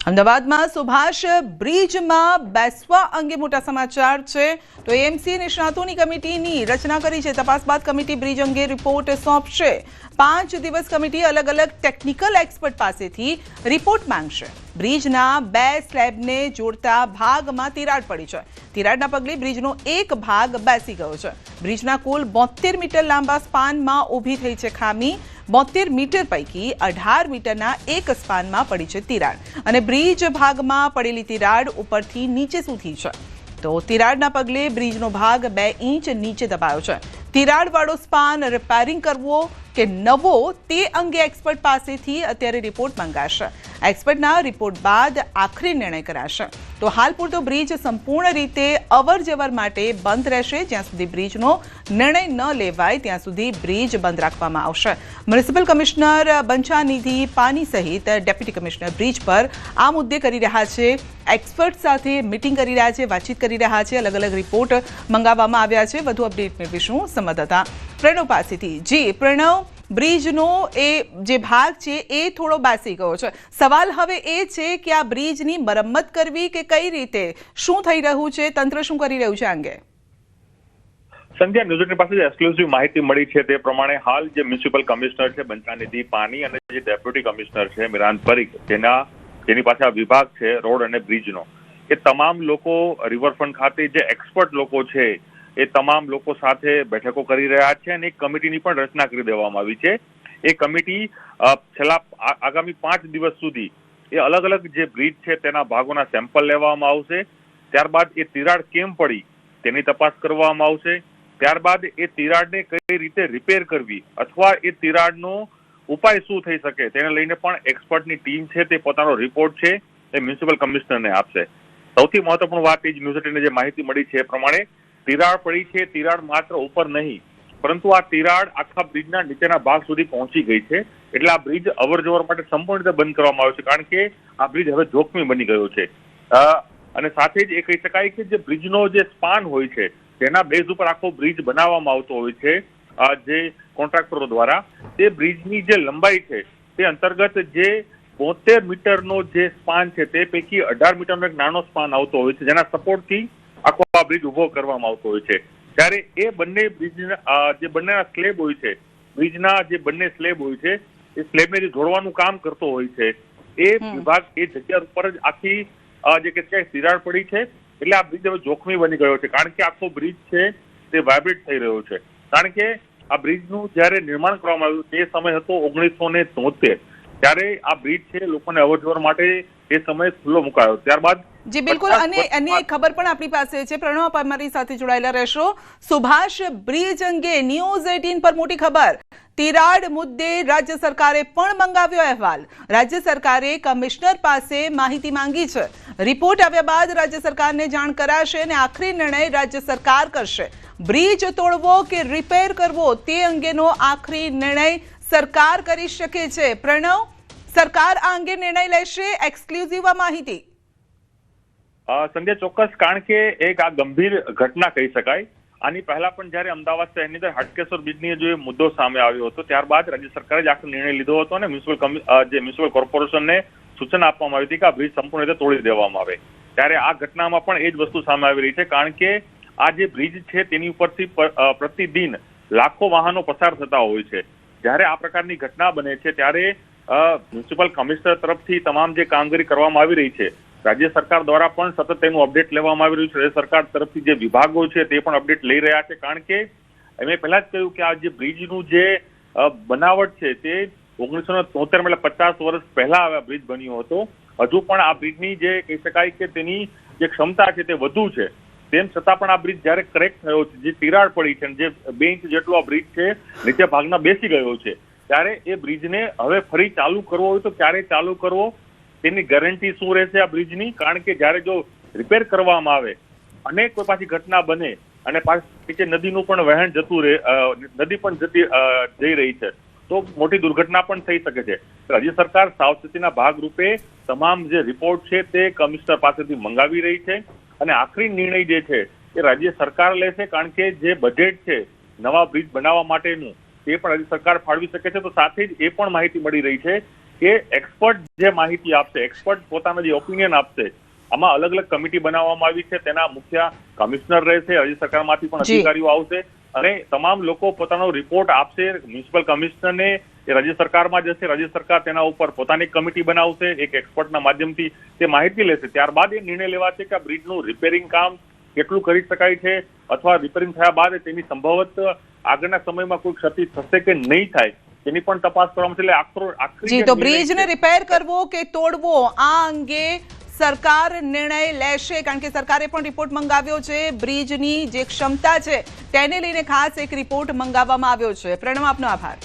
અમદાવાદમાં સુભાષ બ્રિજમાં બેસવા અંગે મોટા સમાચાર છે તો એએમસી નિષ્ણાતોની કમિટીની રચના કરી છે। તપાસ બાદ કમિટી બ્રિજ અંગે રિપોર્ટ સોંપશે। 5 દિવસ કમિટી અલગ અલગ ટેકનિકલ એક્સપર્ટ પાસેથી રિપોર્ટ માંગશે। બ્રિજના 2 સ્લેબને જોડતા ભાગમાં તિરાડ પડી છે। તિરાડના પગલે બ્રિજનો એક ભાગ બેસી ગયો છે। બ્રિજના કુલ 72 મીટર લાંબા સ્પાનમાં ઊભી થઈ છે ખામી। 72 મીટર પૈકી 18 મીટરના એક સ્પાનમાં પડી છે તિરાડ અને બ્રિજ ભાગમાં પડેલી તિરાડ ઉપરથી નીચે સુધી છે તો તિરાડના પગલે બ્રિજનો ભાગ 2 ઇંચ નીચે દબાયો છે। તિરાડવાળો સ્પાન રિપેરિંગ કરવો કે નવો તે અંગે એક્સપર્ટ પાસેથી અત્યારે રિપોર્ટ માંગાશે। એક્સપર્ટના રિપોર્ટ બાદ આખરી નિર્ણય કરાશે। તો હાલ પૂરતો બ્રિજ સંપૂર્ણ રીતે અવરજવર માટે બંધ રહેશે। જ્યાં સુધી બ્રિજનો નિર્ણય ન લેવાય ત્યાં સુધી બ્રિજ બંધ રાખવામાં આવશે। મ્યુનિસિપલ કમિશનર બંછાનિધિ પાની સહિત ડેપ્યુટી કમિશનર બ્રિજ પર આ મુદ્દે કરી રહ્યા છે। એક્સપર્ટ સાથે મીટિંગ કરી રહ્યા છે, વાતચીત કરી રહ્યા છે, અલગ અલગ રિપોર્ટ મંગાવવામાં આવ્યા છે। વધુ અપડેટ મેળવીશું સંવાદદાતા પ્રણવ પાસેથી। જી પ્રણવ, બ્રિજનો એ જે ભાગ છે એ થોડો બેસી ગયો છે। સવાલ હવે એ છે કે આ બ્રિજની મરમ્મત કરવી કે કઈ રીતે, શું થઈ રહ્યું છે, તંત્ર શું કરી રહ્યું છે આ અંગે? સંધ્યા, ન્યૂઝ પાસે એક્સક્લુઝિવ માહિતી મળી છે તે પ્રમાણે હાલ જે મ્યુનિસિપલ કમિશનર છે બંછાનિધિ પાની અને જે ડેપ્યુટી કમિશનર છે મિરાન પરીખ, જેની પાસે આ વિભાગ છે રોડ અને બ્રિજનો, એ તમામ લોકો રિવરફ્રન્ટ ખાતે જે એક્સપર્ટ લોકો છે એ તમામ લોકો સાથે બેઠકો કરી રહ્યા છે અને એક કમિટીની પણ રચના કરી દેવામાં આવી છે। એ કમિટી છેલ્લા આગામી 5 દિવસ સુધી એ અલગ અલગ જે બ્રિજ છે તેના ભાગોના સેમ્પલ લેવામાં આવશે। ત્યારબાદ એ તિરાડ કેમ પડી તેની તપાસ કરવામાં આવશે। ત્યારબાદ એ તિરાડને કઈ રીતે રિપેર કરવી અથવા એ તિરાડનો ઉપાય શું થઈ શકે તેને લઈને પણ એક્સપર્ટની ટીમ છે તે પોતાનો રિપોર્ટ છે એ મ્યુનિસિપલ કમિશનરને આપશે। સૌથી મહત્વપૂર્ણ વાત એ જ ન્યૂઝ જે માહિતી મળી છે એ પ્રમાણે તિરાડ પડી છે। તિરાડ માત્ર ઉપર નહીં પરંતુ આ તિરાડ આખા બ્રિજના નીચેના ભાગ સુધી પહોંચી ગઈ છે એટલે આ બ્રિજ અવરજવર માટે સંપૂર્ણ રીતે બંધ કરવામાં આવ્યો છે કારણ કે આ બ્રિજ હવે જોખમી બની ગયો છે। અને સાથે જ એ કહી શકાય કે જે બ્રિજનો જે સ્પાન હોય છે તેના બેઝ ઉપર આખો બ્રિજ બનાવવામાં આવતો હોય છે જે કોન્ટ્રાક્ટરો દ્વારા। તે બ્રિજની જે લંબાઈ છે તે અંતર્ગત જે 72 મીટરનો જે સ્પાન છે તે પૈકી 18 મીટરનો એક નાનો સ્પાન આવતો હોય છે જેના સપોર્ટથી આખો આ બ્રિજ ઉભો કરવામાં આવતો હોય છે। ત્યારે એ બંને બ્રિજના જે બંનેના સ્લેબ હોય છે, બ્રિજના જે બંને સ્લેબ હોય છે એ સ્લેબને જે જોડવાનું કામ કરતો હોય છે એ વિભાગ એ જગ્યા ઉપર જ આખી જે કે તિરાડ પડી છે એટલે આ બ્રિજ હવે જોખમી બની ગયો છે કારણ કે આખો બ્રિજ છે તે વાઇબ્રેટ થઈ રહ્યો છે। કારણ કે આ બ્રિજનું જયારે નિર્માણ કરવામાં આવ્યું તે સમય હતો 1973 ત્યારે આ બ્રિજ છે લોકોને અવરજવર માટે એ સમયે ખુલ્લો મુકાયો। ત્યારબાદ જી બિલકુલ, અને અન્ય ખબર પણ આપણી પાસે છે। પ્રણવ, અમારી સાથે જોડાયેલા રહેશો। સુભાષ બ્રિજ અંગે ન્યૂઝ 18 પર મોટી ખબર। તિરાડ મુદ્દે રાજ્ય સરકારે પણ મંગાવ્યો અહેવાલ। રાજ્ય સરકારે કમિશનર પાસે માહિતી માંગી છે। રિપોર્ટ આવ્યા બાદ રાજ્ય સરકારને જાણ કરાશે અને આખરી નિર્ણય રાજ્ય સરકાર કરશે। બ્રિજ તોડવો કે રિપેર કરવો તે અંગેનો આખરી નિર્ણય સરકાર કરી શકે છે। પ્રણવ, સરકાર આ અંગે નિર્ણય લેશે? એક્સક્લુઝિવ માહિતી। સંધ્યા, ચોક્કસ, કારણ કે એક આ ગંભીર ઘટના કહી શકાય। આની પહેલા પણ જયારે અમદાવાદ શહેરની અંદર હાટકેશ્વર બ્રિજની જે મુદ્દો સામે આવ્યો હતો ત્યારબાદ રાજ્ય સરકારે જ આખો નિર્ણય લીધો હતો અને મ્યુનિસિપલ કોર્પોરેશનને સૂચના આપવામાં આવી હતી કે આ બ્રિજ સંપૂર્ણ રીતે તોડી દેવામાં આવે। ત્યારે આ ઘટનામાં પણ એ જ વસ્તુ સામે આવી રહી છે કારણ કે આ જે બ્રિજ છે તેની ઉપરથી પ્રતિદિન લાખો વાહનો પસાર થતા હોય છે। જ્યારે આ પ્રકારની ઘટના બને છે ત્યારે મ્યુનિસિપલ કમિશનર તરફથી તમામ જે કામગીરી કરવામાં આવી રહી છે, રાજ્ય સરકાર દ્વારા પણ સતત તેનું અપડેટ લેવામાં આવી રહ્યું છે। રાજ્ય સરકાર તરફથી જે વિભાગો છે તે પણ અપડેટ લઈ રહ્યા છે કારણ કે મેં પહેલા જ કહ્યું કે આ જે બ્રિજનું જે બનાવટ છે તે 1973 એટલે 50 વર્ષ પહેલા આ બ્રિજ બન્યો હતો। હજુ પણ આ બ્રિજની જે કહી શકાય કે તેની જે ક્ષમતા છે તે વધુ છે, તેમ છતાં પણ આ બ્રિજ જયારે ક્રેક થયો છે, જે તિરાડ પડી છે, જે 2 ઇંચ જેટલો આ બ્રિજ છે નીચે ભાગના બેસી ગયો છે, ત્યારે એ બ્રિજને હવે ફરી ચાલુ કરવો હોય તો ક્યારે ચાલુ કરવો તેની ગેરંટી શું રહેશે આ બ્રિજની? કારણ કે જયારે જો રિપેર કરવામાં આવે અને કોઈ પાછી ઘટના બને અને પાછી નદીનું પણ વહેણ જતું રહે, નદી પણ જઈ રહી છે તો મોટી દુર્ઘટના પણ થઈ શકે છે। રાજ્ય સરકાર સાવચેતીના ભાગરૂપે તમામ જે રિપોર્ટ છે તે કમિશનર પાસેથી મંગાવી રહી છે અને આખરી નિર્ણય જે છે એ રાજ્ય સરકાર લેશે કારણ કે જે બજેટ છે નવા બ્રિજ બનાવવા માટેનું તે પણ રાજ્ય સરકાર ફાળવી શકે છે। તો સાથે જ એ પણ માહિતી મળી રહી છે કે એક્સપર્ટ જે માહિતી આપશે, એક્સપર્ટ પોતાનો જે ઓપિનિયન આપશે, આમાં અલગ અલગ કમિટી બનાવવામાં આવી છે, તેના મુખ્ય કમિશનર રહેશે, રાજ્ય સરકારમાંથી પણ અધિકારીઓ આવશે અને તમામ લોકો પોતાનો રિપોર્ટ આપશે મ્યુનિસિપલ કમિશનરને, રાજ્ય સરકારમાં જશે, રાજ્ય સરકાર તેના ઉપર પોતાની કમિટી બનાવશે, એક એક્સપર્ટના માધ્યમથી તે માહિતી લેશે, ત્યારબાદ એ નિર્ણય લેવાશે કે આ બ્રિજનું રિપેરિંગ કામ કેટલું કરી શકાય છે અથવા રિપેરિંગ થયા બાદ તેની સંભવત આગળના સમયમાં કોઈ ક્ષતિ થશે કે નહીં થાય તેની પણ તપાસ કરવામાં આવશે. જી, તો બ્રિજને રિપેર કરવો કે તોડવો આ અંગે સરકાર નિર્ણય લેશે, કારણ કે સરકારે પણ રિપોર્ટ મંગાવ્યો છે, બ્રિજની જે ક્ષમતા છે તેને લઈને ખાસ એક રિપોર્ટ મંગાવવામાં આવ્યો છે. પ્રણવ, આપનો આભાર.